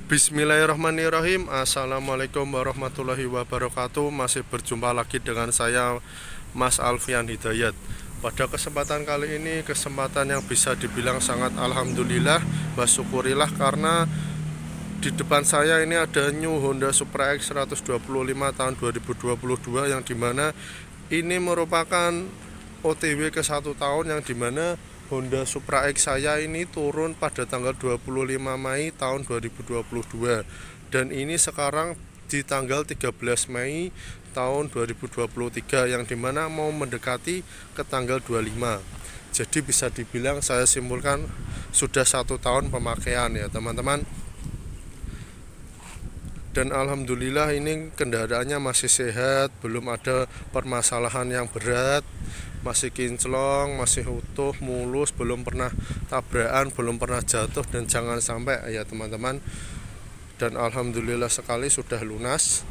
Bismillahirrahmanirrahim. Assalamualaikum warahmatullahi wabarakatuh. Masih berjumpa lagi dengan saya, Mas Alfian Hidayat. Pada kesempatan kali ini, kesempatan yang bisa dibilang sangat alhamdulillah, bersyukurilah, karena di depan saya ini ada new Honda Supra X 125 tahun 2022, yang dimana ini merupakan OTW ke 1 tahun, yang dimana Honda Supra X saya ini turun pada tanggal 25 Mei tahun 2022, dan ini sekarang di tanggal 13 Mei tahun 2023, yang dimana mau mendekati ke tanggal 25. Jadi bisa dibilang saya simpulkan sudah 1 tahun pemakaian ya teman-teman. Dan alhamdulillah ini kendaraannya masih sehat, belum ada permasalahan yang berat, masih kinclong, masih utuh, mulus, belum pernah tabrakan, belum pernah jatuh, dan jangan sampai ya teman-teman. Dan alhamdulillah sekali sudah lunas.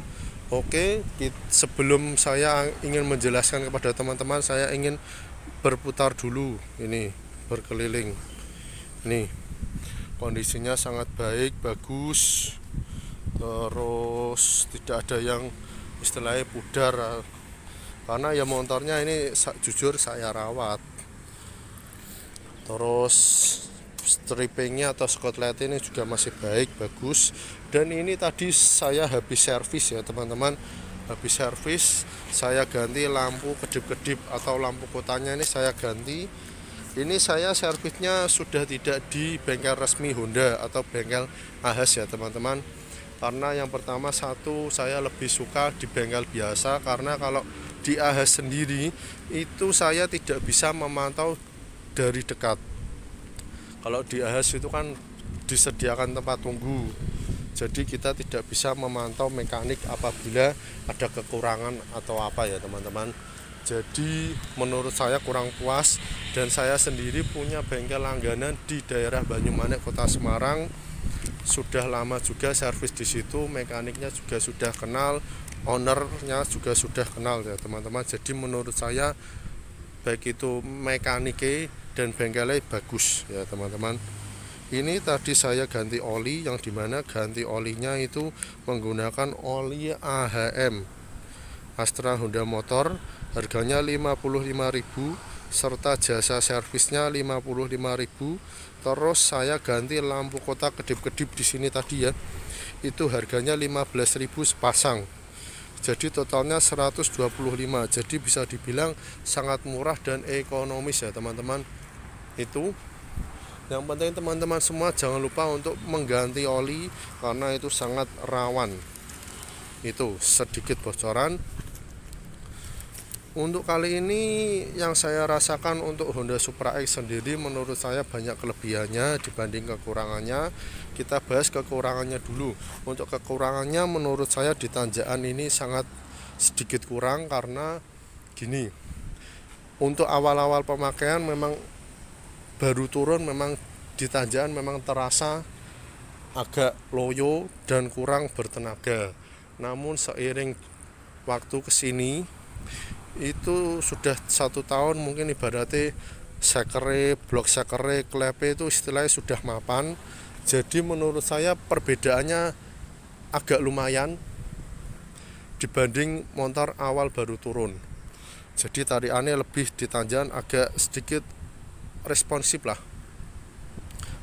Oke, sebelum saya ingin menjelaskan kepada teman-teman, saya ingin berputar dulu, ini berkeliling. Nih, kondisinya sangat baik, bagus. Terus tidak ada yang istilahnya pudar, karena ya motornya ini jujur saya rawat. Terus strippingnya atau skotlet ini juga masih baik, bagus. Dan ini tadi saya habis servis ya teman-teman, habis servis saya ganti lampu kedip-kedip atau lampu kotanya, ini saya ganti. Ini saya servisnya sudah tidak di bengkel resmi Honda atau bengkel Ahas ya teman-teman. Karena yang pertama, satu, saya lebih suka di bengkel biasa, karena kalau di Ahas sendiri itu saya tidak bisa memantau dari dekat. Kalau di Ahas itu kan disediakan tempat tunggu, jadi kita tidak bisa memantau mekanik apabila ada kekurangan atau apa ya teman-teman. Jadi menurut saya kurang puas, dan saya sendiri punya bengkel langganan di daerah Banyumanik, Kota Semarang. Sudah lama juga servis di situ, mekaniknya juga sudah kenal, ownernya juga sudah kenal ya teman-teman. Jadi menurut saya baik itu mekaniknya dan bengkelnya bagus ya teman-teman. Ini tadi saya ganti oli, yang dimana ganti olinya itu menggunakan oli AHM Astra Honda Motor, harganya 55.000 serta jasa servisnya 55.000. Terus saya ganti lampu kota kedip-kedip di sini tadi ya, itu harganya 15.000 sepasang. Jadi totalnya 125. Jadi bisa dibilang sangat murah dan ekonomis ya teman-teman. Itu yang penting teman-teman semua jangan lupa untuk mengganti oli, karena itu sangat rawan. Itu sedikit bocoran. Untuk kali ini yang saya rasakan untuk Honda Supra X sendiri, menurut saya banyak kelebihannya dibanding kekurangannya. Kita bahas kekurangannya dulu. Untuk kekurangannya menurut saya di tanjakan ini sangat sedikit kurang, karena gini, untuk awal-awal pemakaian memang baru turun, memang di tanjakan memang terasa agak loyo dan kurang bertenaga. Namun seiring waktu kesini, itu sudah 1 tahun, mungkin ibaratnya sekere, blok sekere, klepe itu istilahnya sudah mapan. Jadi menurut saya perbedaannya agak lumayan dibanding motor awal baru turun. Jadi tarikannya lebih di tanjakan agak sedikit responsif lah,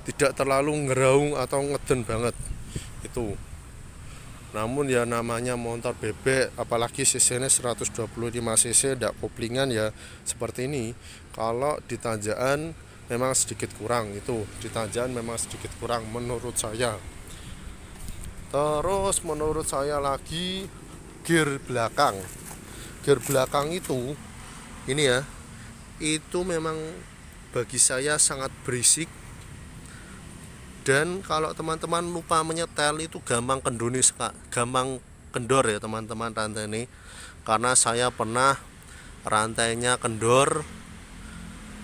tidak terlalu ngeraung atau ngeden banget itu. Namun ya namanya motor bebek, apalagi cc-nya 125 cc, tidak koplingan ya seperti ini. Kalau di tanjakan memang sedikit kurang, itu di tanjakan memang sedikit kurang menurut saya. Terus menurut saya lagi gear belakang. Gear belakang itu ini ya, itu memang bagi saya sangat berisik. Dan kalau teman-teman lupa menyetel itu gampang kendor ya teman-teman rantai ini. Karena saya pernah rantainya kendor,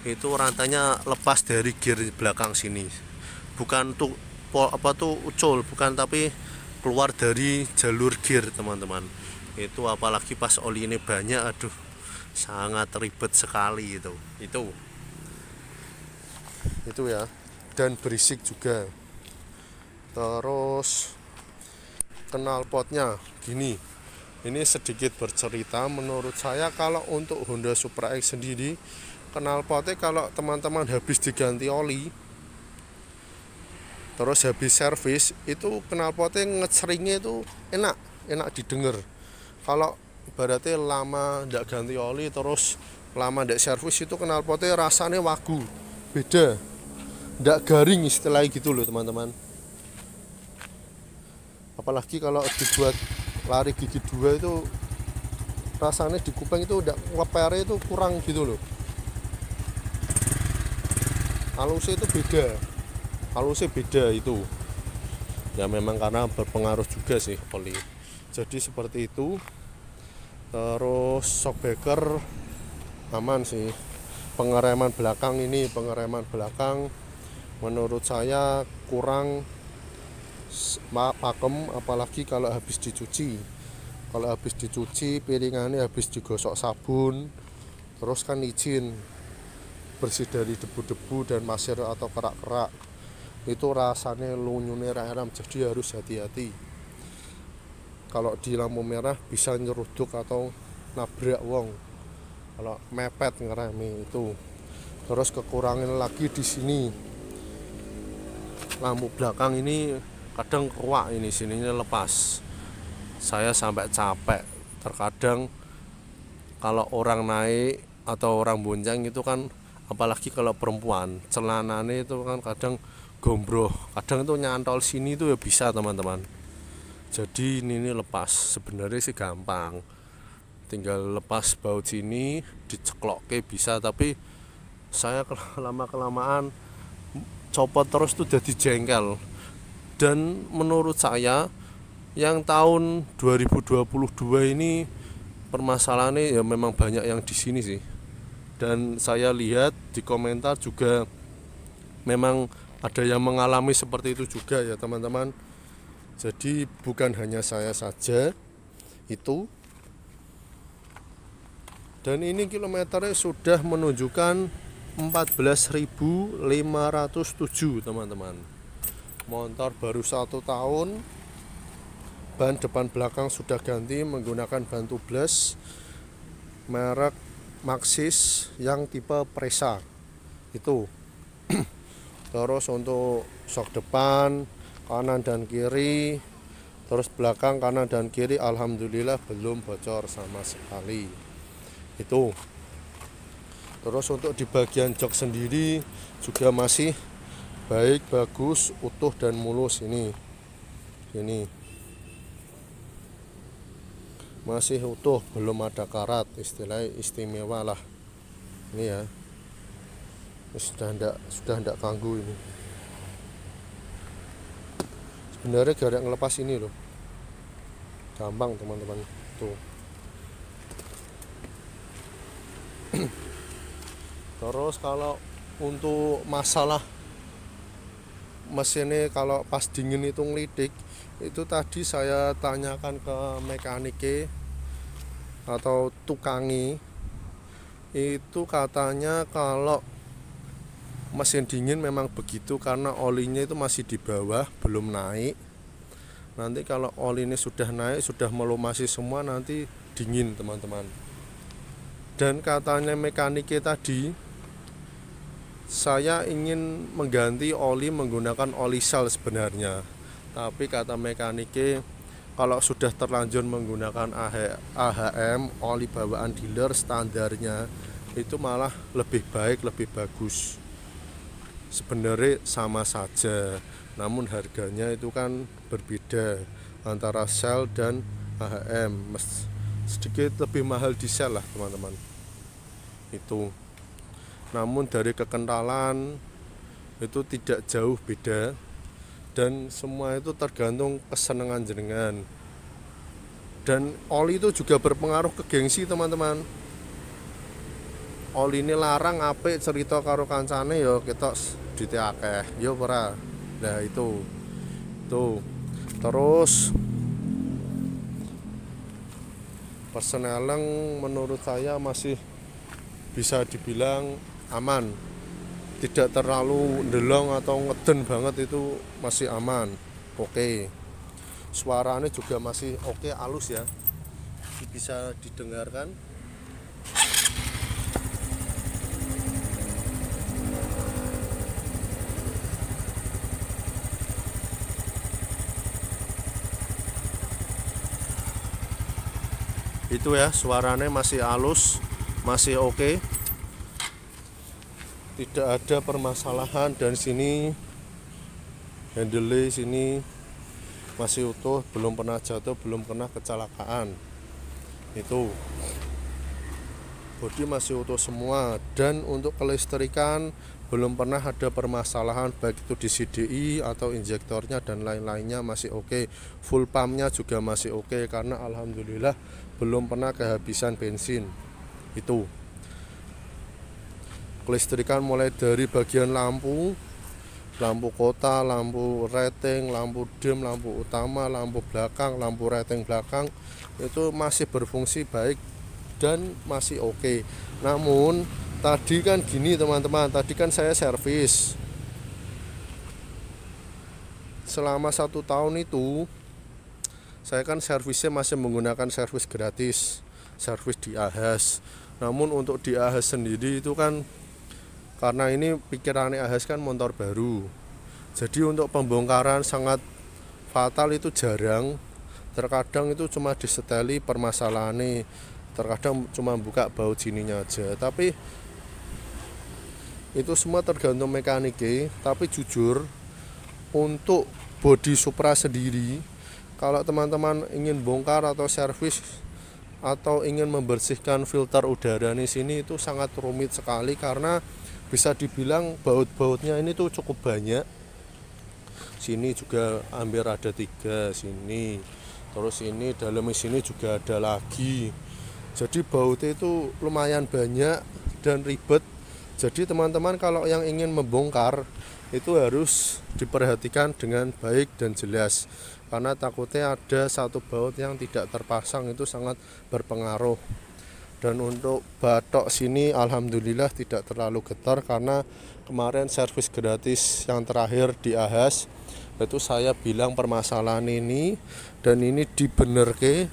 itu rantainya lepas dari gear belakang sini. Bukan tuh ucul, bukan, tapi keluar dari jalur gear teman-teman. Itu apalagi pas oli ini banyak, aduh sangat ribet sekali itu ya, dan berisik juga. Terus knalpotnya gini. Ini sedikit bercerita, menurut saya kalau untuk Honda Supra X sendiri, knalpotnya kalau teman-teman habis diganti oli terus habis servis, itu knalpotnya ngeseringnya itu enak didengar. Kalau ibaratnya lama ndak ganti oli terus lama ndak servis, itu knalpotnya rasanya wagu, beda, ndak garing istilahnya gitu loh teman-teman. Apalagi kalau dibuat lari gigi 2 itu rasanya di kuping itu udah ngelepere itu kurang gitu loh. Halusnya itu beda itu ya, memang karena berpengaruh juga sih oli. Jadi seperti itu. Terus shockbreaker aman sih. Pengereman belakang menurut saya kurang pakem, apalagi kalau habis dicuci. Kalau habis dicuci, piringannya habis digosok sabun, terus kan izin bersih dari debu-debu dan pasir atau kerak-kerak, itu rasanya lunyune eram, jadi harus hati-hati. Kalau di lampu merah bisa nyeruduk atau nabrak wong kalau mepet ngeremi itu. Terus kekurangan lagi di sini, lampu belakang ini kadang keruak, ini sininya lepas. Saya sampai capek. Terkadang kalau orang naik atau orang bonceng itu kan, apalagi kalau perempuan, celananya itu kan kadang gombroh, kadang itu nyantol sini itu ya bisa teman-teman. Jadi ini lepas, sebenarnya sih gampang, tinggal lepas baut sini diceklokke bisa, tapi saya lama-kelamaan copot terus tuh jadi jengkel. Dan menurut saya yang tahun 2022 ini permasalahannya ya memang banyak yang di sini sih. Dan saya lihat di komentar juga memang ada yang mengalami seperti itu juga ya teman-teman. Jadi bukan hanya saya saja itu. Dan ini kilometernya sudah menunjukkan 14.507 teman-teman. Motor baru 1 tahun. Ban depan belakang sudah ganti menggunakan ban tubeless merek Maxxis yang tipe Presa itu. Terus untuk sok depan kanan dan kiri, terus belakang kanan dan kiri alhamdulillah belum bocor sama sekali itu. Terus untuk di bagian jok sendiri juga masih baik, bagus, utuh dan mulus. Ini masih utuh, belum ada karat, istilahnya istimewa lah ini ya. Sudah ndak ganggu ini. Sebenarnya gara ngelepas ini loh gampang teman-teman tuh. Terus kalau untuk masalah mesinnya, kalau pas dingin itu ngelidik, itu tadi saya tanyakan ke mekanike atau tukangi, itu katanya kalau mesin dingin memang begitu karena olinya itu masih di bawah, belum naik. Nanti kalau oli ini sudah naik, sudah melumasi semua, nanti dingin teman-teman. Dan katanya mekanike tadi, saya ingin mengganti oli menggunakan oli Shell sebenarnya. Tapi kata mekanike, kalau sudah terlanjur menggunakan AHM, oli bawaan dealer standarnya, itu malah lebih baik, lebih bagus. Sebenarnya sama saja, namun harganya itu kan berbeda antara Shell dan AHM. Sedikit lebih mahal di Shell lah teman-teman itu. Namun dari kekentalan itu tidak jauh beda, dan semua itu tergantung kesenangan jenengan. Dan oli itu juga berpengaruh ke gengsi teman-teman. Oli ini larang apik cerita karo kancane ya kita duite akeh ya ora. Nah itu terus Perseneleng menurut saya masih bisa dibilang aman, tidak terlalu ndelong atau ngeden banget, itu masih aman. Oke. Suaranya juga masih oke, halus ya, bisa didengarkan. Itu ya, suaranya masih halus, masih oke, tidak ada permasalahan. Dan sini handle sini masih utuh, belum pernah jatuh, belum pernah kecelakaan. Itu bodi masih utuh semua. Dan untuk kelistrikan belum pernah ada permasalahan, baik itu di CDI atau injektornya dan lain-lainnya masih oke. Full pumpnya juga masih oke, karena alhamdulillah belum pernah kehabisan bensin. Itu kelistrikan mulai dari bagian lampu kota, lampu rating, lampu dim, lampu utama, lampu belakang, lampu rating belakang, itu masih berfungsi baik dan masih oke. Namun tadi kan gini teman-teman, tadi kan saya servis selama 1 tahun itu. Saya kan servisnya masih menggunakan servis gratis, servis di Ahas. Namun untuk di Ahas sendiri itu kan, karena ini pikirannya Ahas kan motor baru, jadi untuk pembongkaran sangat fatal itu jarang. Terkadang itu cuma diseteli permasalahannya, terkadang cuma buka baut sininya aja. Tapi itu semua tergantung mekaniknya. Tapi jujur, untuk bodi Supra sendiri, kalau teman-teman ingin bongkar atau servis atau ingin membersihkan filter udara di sini, itu sangat rumit sekali, karena bisa dibilang baut-bautnya ini tuh cukup banyak. Sini juga hampir ada 3 sini, terus ini dalam sini juga ada lagi. Jadi bautnya itu lumayan banyak dan ribet. Jadi teman-teman kalau yang ingin membongkar itu harus diperhatikan dengan baik dan jelas, karena takutnya ada satu baut yang tidak terpasang, itu sangat berpengaruh. Dan untuk batok sini alhamdulillah tidak terlalu getar, karena kemarin servis gratis yang terakhir di Ahas itu saya bilang permasalahan ini, dan ini dibenerke,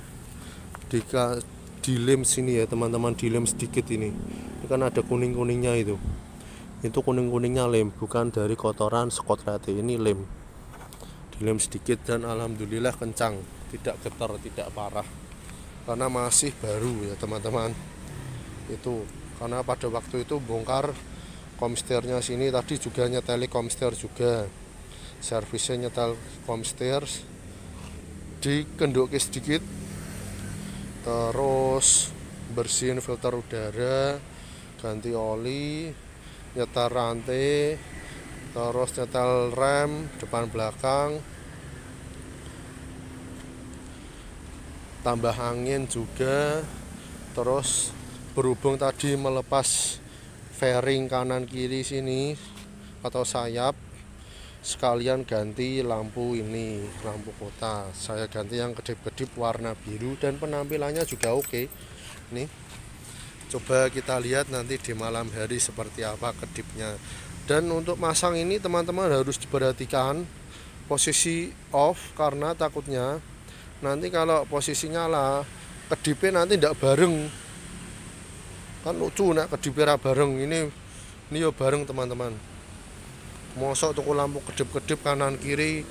dilem sini ya teman-teman, dilem sedikit ini kan ada kuning-kuningnya, itu kuning-kuningnya lem, bukan dari kotoran skotrate, ini lem, dilem sedikit. Dan alhamdulillah kencang, tidak getar, tidak parah, karena masih baru ya teman-teman. Itu karena pada waktu itu bongkar komsternya sini, tadi juga nyeteli komster juga, servisnya nyetel komster, dikendoki sedikit, terus bersihin filter udara, ganti oli, nyetel rantai, terus nyetel rem depan belakang, tambah angin juga. Terus berhubung tadi melepas fairing kanan kiri sini atau sayap, sekalian ganti lampu ini, lampu kota. Saya ganti yang kedip-kedip warna biru, dan penampilannya juga oke. Nih, coba kita lihat nanti di malam hari seperti apa kedipnya. Dan untuk masang ini teman-teman harus diperhatikan posisi off, karena takutnya nanti kalau posisi nyala kedipnya nanti tidak bareng, kan lucu nak kedipnya bareng. Ini ya bareng teman-teman. Mosok tuku lampu kedip-kedip kanan kiri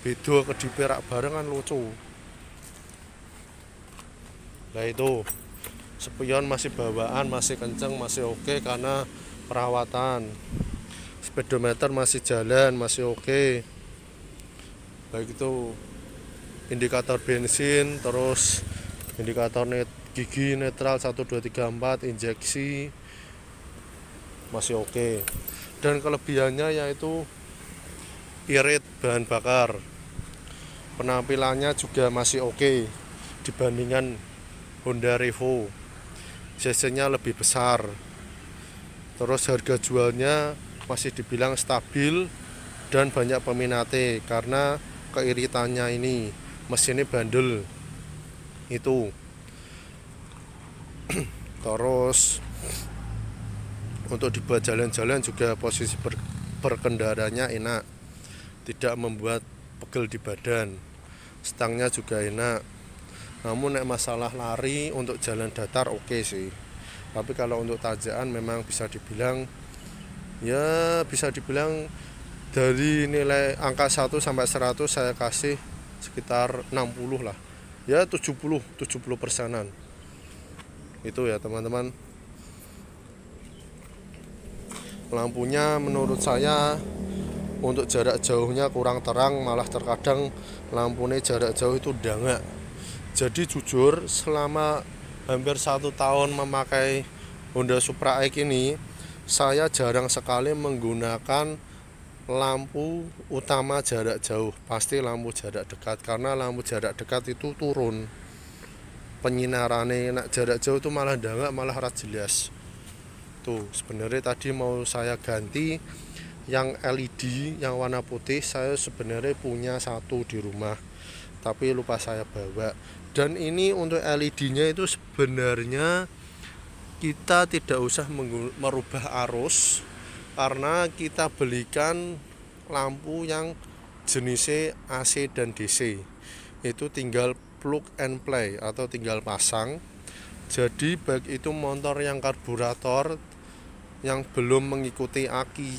beda kedipnya bareng, kan lucu. Nah itu spion masih bawaan, masih kenceng, masih oke karena perawatan. Speedometer masih jalan, masih oke. Baik itu indikator bensin, terus indikator gigi netral 1 2 3 4, injeksi masih oke. Dan kelebihannya yaitu irit bahan bakar. Penampilannya juga masih oke dibandingkan Honda Revo. CC-nya lebih besar. Terus harga jualnya masih dibilang stabil dan banyak peminatnya, karena keiritannya ini mesinnya bandel itu. Terus untuk dibuat jalan-jalan juga posisi berkendaranya enak, tidak membuat pegel di badan. stangnya juga enak. Namun nek masalah lari untuk jalan datar oke sih, tapi kalau untuk tanjakan memang bisa dibilang dari nilai angka 1 sampai 100 saya kasih sekitar 60 lah, ya 70% itu ya teman-teman. Lampunya menurut saya untuk jarak jauhnya kurang terang, malah terkadang lampunya jarak jauh itu dangak. Jadi jujur selama hampir 1 tahun memakai Honda Supra X ini, saya jarang sekali menggunakan lampu utama jarak jauh, pasti lampu jarak dekat, karena lampu jarak dekat itu turun penyinarannya. Nak jarak jauh itu malah dangak, malah ora jelas. Tuh sebenarnya tadi mau saya ganti yang LED yang warna putih. Saya sebenarnya punya satu di rumah, tapi lupa saya bawa. Dan ini untuk LED-nya itu sebenarnya kita tidak usah merubah arus, karena kita belikan lampu yang jenisnya AC dan DC, itu tinggal plug and play atau tinggal pasang. Jadi baik itu motor yang karburator yang belum mengikuti aki,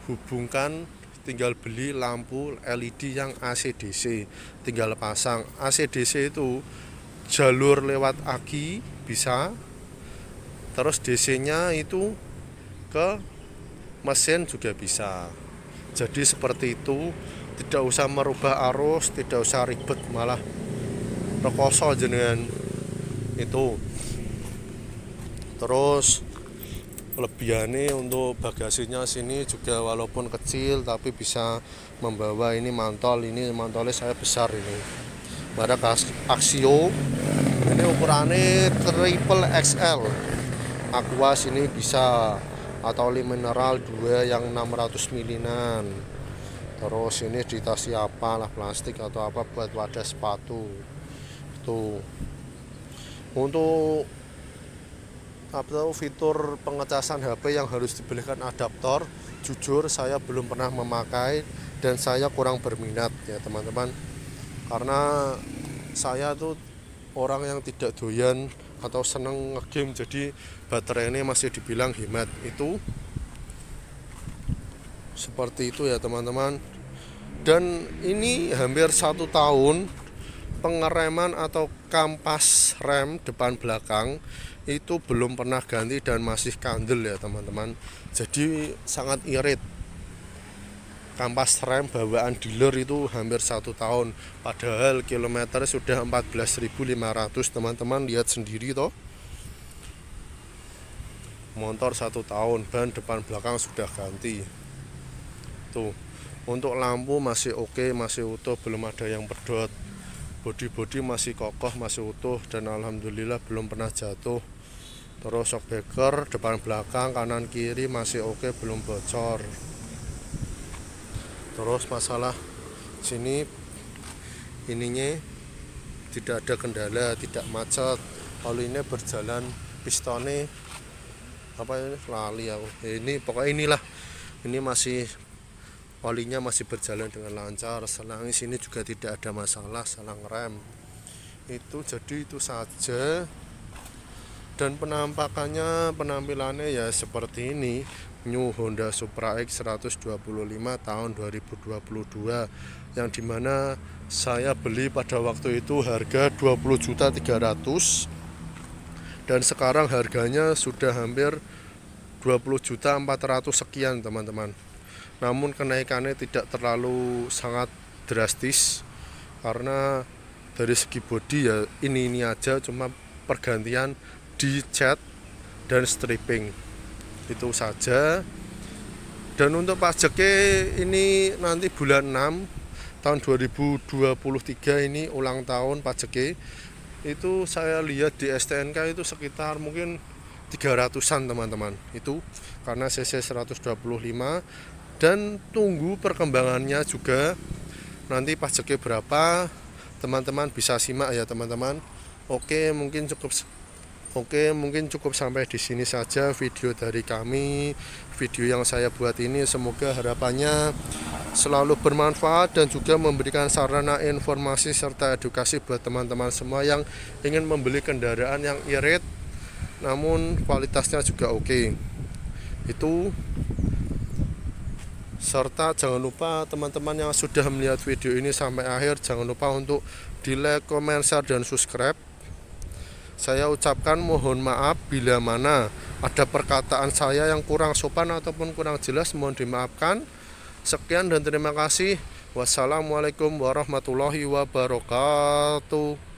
hubungkan, tinggal beli lampu LED yang AC DC, tinggal pasang. AC DC itu jalur lewat aki bisa, terus DC nya itu ke mesin juga bisa. Jadi seperti itu, tidak usah merubah arus, tidak usah ribet, malah rekoso jenengan itu. Terus kelebihannya untuk bagasinya sini juga walaupun kecil tapi bisa membawa ini mantol. Ini mantolnya saya besar ini, pada Axio ini ukurannya triple XL. Aqua sini bisa, atau mineral 2 yang 600 milinan. Terus ini dikasih apalah plastik atau apa buat wadah sepatu. Tuh untuk fitur pengecasan HP yang harus dibelikan adaptor, jujur saya belum pernah memakai dan saya kurang berminat ya teman-teman, karena saya tuh orang yang tidak doyan atau seneng ngegame, jadi baterai ini masih dibilang hemat. Itu seperti itu ya teman-teman. Dan ini hampir 1 tahun pengereman atau kampas rem depan belakang itu belum pernah ganti dan masih kandel ya teman-teman. Jadi sangat irit. Kampas rem bawaan dealer itu hampir 1 tahun, padahal kilometer sudah 14.500. teman-teman lihat sendiri toh, motor 1 tahun, ban depan belakang sudah ganti. Tuh untuk lampu masih oke, masih utuh, belum ada yang pedot. Bodi masih kokoh, masih utuh, dan alhamdulillah belum pernah jatuh. Terus shockbreaker depan belakang kanan kiri masih oke, belum bocor. Terus masalah sini ininya tidak ada kendala, tidak macet. Kalau ini berjalan pistonnya apa ini lali aku. Ini pokoknya inilah, ini masih olinya masih berjalan dengan lancar. Selang sini juga tidak ada masalah, selang rem itu. Jadi itu saja. Dan penampilannya ya seperti ini, New Honda Supra X 125 tahun 2022, yang dimana saya beli pada waktu itu harga 20.300.000 dan sekarang harganya sudah hampir 20.400.000 sekian teman-teman. Namun kenaikannya tidak terlalu sangat drastis, karena dari segi bodi ya ini aja, cuma pergantian di cat dan stripping itu saja. Dan untuk pajaknya ini nanti bulan 6 tahun 2023 ini ulang tahun pajaknya. Itu saya lihat di STNK itu sekitar mungkin 300-an teman-teman, itu karena cc 125. Dan tunggu perkembangannya juga, nanti pajaknya berapa teman-teman bisa simak ya teman-teman. Oke, mungkin cukup sampai di sini saja video dari kami, video yang saya buat ini. Semoga harapannya selalu bermanfaat dan juga memberikan sarana informasi serta edukasi buat teman-teman semua yang ingin membeli kendaraan yang irit namun kualitasnya juga oke. Itu serta jangan lupa teman-teman yang sudah melihat video ini sampai akhir, jangan lupa untuk di like, comment, share, dan subscribe. Saya ucapkan mohon maaf bila mana ada perkataan saya yang kurang sopan ataupun kurang jelas, mohon dimaafkan. Sekian dan terima kasih. Wassalamualaikum warahmatullahi wabarakatuh.